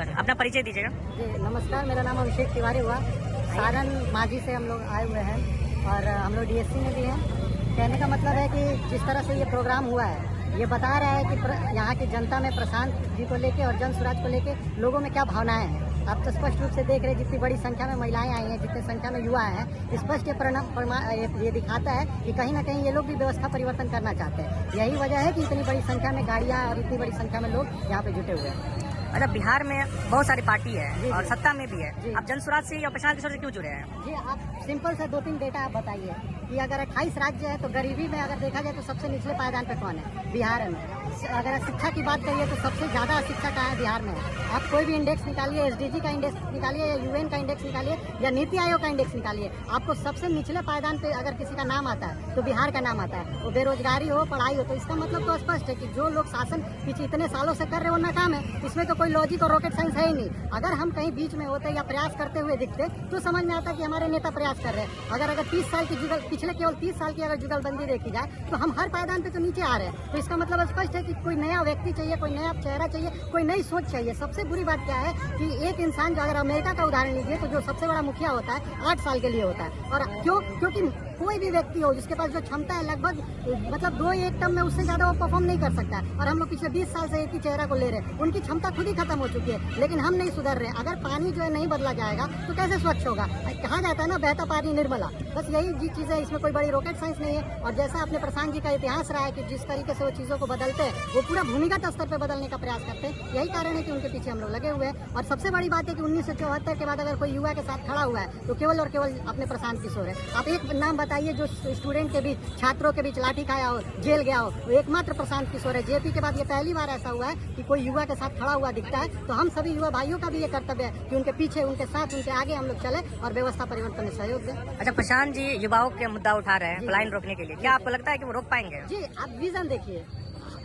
अपना परिचय दीजिएगा। जी नमस्कार, मेरा नाम अभिषेक तिवारी हुआ। सारण माझी से हम लोग आए हुए हैं और हम लोग डीएससी में भी हैं। कहने का मतलब है कि जिस तरह से ये प्रोग्राम हुआ है, ये बता रहा है कि यहाँ की जनता में प्रशांत जी को लेके और जन स्वराज को लेके लोगों में क्या भावनाएं हैं। आप तो स्पष्ट रूप से देख रहे हैं, जितनी बड़ी संख्या में महिलाएं आई हैं, जितनी संख्या में युवा हैं, स्पष्ट ये दिखाता है कि कहीं ना कहीं ये लोग भी व्यवस्था परिवर्तन करना चाहते हैं। यही वजह है कि इतनी बड़ी संख्या में गाड़ियाँ और इतनी बड़ी संख्या में लोग यहाँ पे जुटे हुए हैं। अच्छा, बिहार में बहुत सारी पार्टी है और सत्ता में भी है, आप जन स्वराज से या प्रशांत किशोर से क्यों जुड़े हैं? जी, आप सिंपल से 2-3 डेटा आप बताइए कि अगर 28 राज्य है तो गरीबी में अगर देखा जाए तो सबसे निचले पायदान पे कौन है? बिहार में। अगर शिक्षा की बात करिए तो सबसे ज्यादा शिक्षा कहाँ है? बिहार में है। आप कोई भी इंडेक्स निकालिए, एसडीजी का इंडेक्स निकालिए या यूएन का इंडेक्स निकालिए या नीति आयोग का इंडेक्स निकालिए, आपको सबसे निचले पायदान पे अगर किसी का नाम आता है तो बिहार का नाम आता है। वो बेरोजगारी हो, पढ़ाई हो, तो इसका मतलब तो स्पष्ट है कि जो लोग शासन पीछे इतने सालों से कर रहे हैं वो नाकाम है। इसमें तो कोई लॉजिक और रॉकेट साइंस है ही नहीं। अगर हम कहीं बीच में होते या प्रयास करते हुए दिखते तो समझ में आता कि हमारे नेता प्रयास कर रहे हैं। अगर 30 साल की पिछले केवल 30 साल की अगर जुगलबंदी देखी जाए तो हम हर पायदान पे तो नीचे आ रहे हैं। तो इसका मतलब स्पष्ट है कि कोई नया व्यक्ति चाहिए, कोई नया चेहरा चाहिए, कोई नई सोच चाहिए। सबसे बुरी बात क्या है कि एक इंसान जो, अगर अमेरिका का उदाहरण लीजिए तो जो सबसे बड़ा मुखिया होता है 8 साल के लिए होता है। और क्योंकि कोई भी व्यक्ति हो जिसके पास जो क्षमता है लगभग मतलब 2-1 टर्म में उससे ज्यादा वो परफॉर्म नहीं कर सकता है। और हम लोग पिछले 20 साल से एक ही चेहरा को ले रहे हैं। उनकी क्षमता खुद ही खत्म हो चुकी है, लेकिन हम नहीं सुधर रहे। अगर पानी जो है नहीं बदला जाएगा तो कैसे स्वच्छ होगा? कहा जाता है ना, बहता पानी निर्मला। बस यही चीज है, इसमें कोई बड़ी रॉकेट साइंस नहीं है। और जैसा अपने प्रशांत जी का इतिहास रहा है कि जिस तरीके से वो चीजों को बदलते हैं, वो पूरा भूमिगत स्तर पर बदलने का प्रयास करते हैं। यही कारण है कि उनके पीछे हम लोग लगे हुए हैं। और सबसे बड़ी बात है कि 1974 के बाद अगर कोई युवा के साथ खड़ा हुआ है तो केवल और केवल अपने प्रशांत किशोर है। आप एक नाम बताइए जो स्टूडेंट के बीच, छात्रों के बीच लाठी खाया हो, जेल गया हो, वो एकमात्र प्रशांत किशोर है। जेपी के बाद ये पहली बार ऐसा हुआ है कि कोई युवा के साथ खड़ा हुआ दिखता है। तो हम सभी युवा भाइयों का भी ये कर्तव्य है कि उनके पीछे, उनके साथ, उनके आगे हम लोग चले और व्यवस्था परिवर्तन में सहयोग दें। अच्छा, प्रशांत जी युवाओं के मुद्दा उठा रहे हैं पलायन रोकने के लिए, क्या आपको लगता है कि वो रोक पाएंगे? जी, आप विजन देखिए,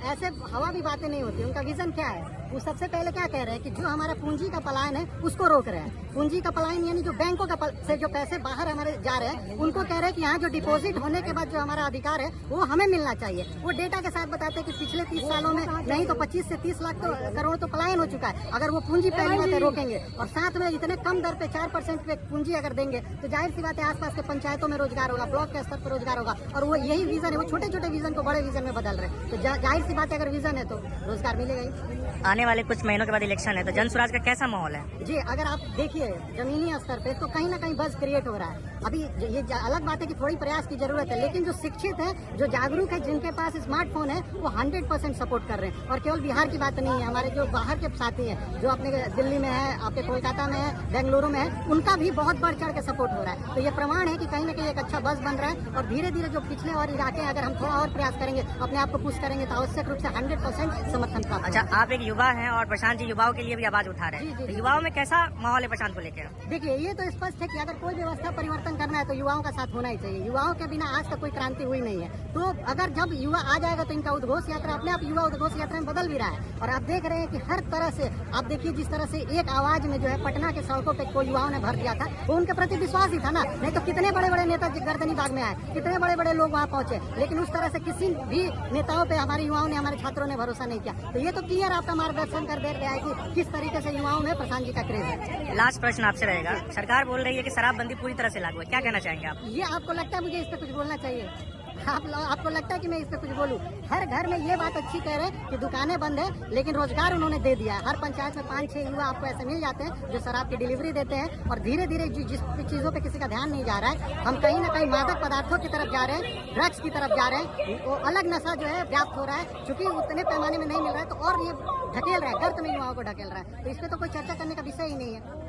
ऐसे हवा भी बातें नहीं होती। उनका विजन क्या है? वो सबसे पहले क्या कह रहे हैं कि जो हमारा पूंजी का पलायन है उसको रोक रहे हैं। पूंजी का पलायन यानी जो बैंकों का से जो पैसे बाहर हमारे जा रहे हैं उनको कह रहे हैं कि यहाँ जो डिपॉजिट होने के बाद जो हमारा अधिकार है वो हमें मिलना चाहिए। वो डेटा के साथ बताते हैं कि पिछले 30 सालों में नहीं तो 25 से 30 लाख करोड़ तो पलायन हो चुका है। अगर वो पूंजी पहली बात रोकेंगे और साथ में इतने कम दर पे 4% पे पूंजी अगर देंगे तो जाहिर सी बात है आसपास के पंचायतों में रोजगार होगा, ब्लॉक के स्तर पर रोजगार होगा। और वो यही विजन है, वो छोटे छोटे विजन को बड़े विजन में बदल रहे हैं। तो जाहिर सी बात है अगर विजन है तो रोजगार मिलेगा ही। आने वाले कुछ महीनों के बाद इलेक्शन है, तो जन स्वराज का कैसा माहौल है? जी, अगर आप देखिए जमीनी स्तर पे तो कहीं ना कहीं बस क्रिएट हो रहा है। अभी ये अलग बात है कि थोड़ी प्रयास की जरूरत है, लेकिन जो शिक्षित है, जो जागरूक है, जिनके पास स्मार्टफोन है, वो 100% सपोर्ट कर रहे हैं। और केवल बिहार की बात नहीं है, हमारे जो बाहर के साथी हैं, जो अपने दिल्ली में है, आपके कोलकाता में है, बेंगलुरु में है, उनका भी बहुत बढ़ चढ़ के सपोर्ट हो रहा है। तो ये प्रमाण है कि कहीं ना कहीं एक अच्छा बस बन रहा है। और धीरे धीरे जो पिछले और इलाके अगर हम थोड़ा और प्रयास करेंगे, अपने आप को पुश करेंगे तो आवश्यक रूप से 100% समर्थन प्राप्त। अच्छा, आप एक युवा हैं और प्रशांत जी युवाओं के लिए भी आवाज उठा रहे हैं, तो युवाओं में कैसा माहौल है प्रशांत को लेकर? देखिए, ये तो स्पष्ट है कि अगर कोई व्यवस्था परिवर्तन करना है तो युवाओं का साथ होना ही चाहिए। युवाओं के बिना आज तक कोई क्रांति हुई नहीं है। तो अगर जब युवा आ जाएगा तो इनका उद्घोष यात्रा अपने आप युवा उद्घोष यात्रा में बदल भी रहा है। और आप देख रहे हैं कि हर तरह से, आप देखिए जिस तरह से एक आवाज में जो है पटना के सड़कों पे कोई युवाओं ने भर दिया था, वो उनके प्रति विश्वास ही था ना। नहीं तो कितने बड़े बड़े नेता गर्दनी बाग में आए, कितने बड़े बड़े लोग वहाँ पहुंचे, लेकिन उस तरह से किसी भी नेताओं पे हमारे युवाओं ने, हमारे छात्रों ने भरोसा नहीं किया। तो ये तो क्लियर आपका मार्गदर्शन कर दे रहा है कि किस तरीके से युवाओं में प्रशांत जी का क्रेज है। लास्ट प्रश्न आपसे रहेगा, सरकार बोल रही है कि शराबबंदी पूरी तरह से लागू है, क्या कहना चाहेंगे आप? ये आपको लगता है मुझे इस पे कुछ बोलना चाहिए? आपको लगता है कि मैं इस पे कुछ बोलूं? हर घर में ये बात अच्छी कह रहे हैं कि दुकानें बंद है, लेकिन रोजगार उन्होंने दे दिया है। हर पंचायत में 5-6 युवा आपको ऐसे मिल जाते हैं जो शराब की डिलीवरी देते हैं। और धीरे धीरे जिस चीजों पे किसी का ध्यान नहीं जा रहा है, हम कहीं ना कहीं मादक पदार्थों की तरफ जा रहे हैं, ड्रग्स की तरफ जा रहे हैं। वो अलग नशा जो है व्याप्त हो रहा है, क्योंकि उतने पैमाने में नहीं मिल रहा है तो और ये ढकेल रहा है, गर्त में युवाओं को ढकेल रहा है। तो इस पे तो कोई चर्चा करने का विषय ही नहीं है।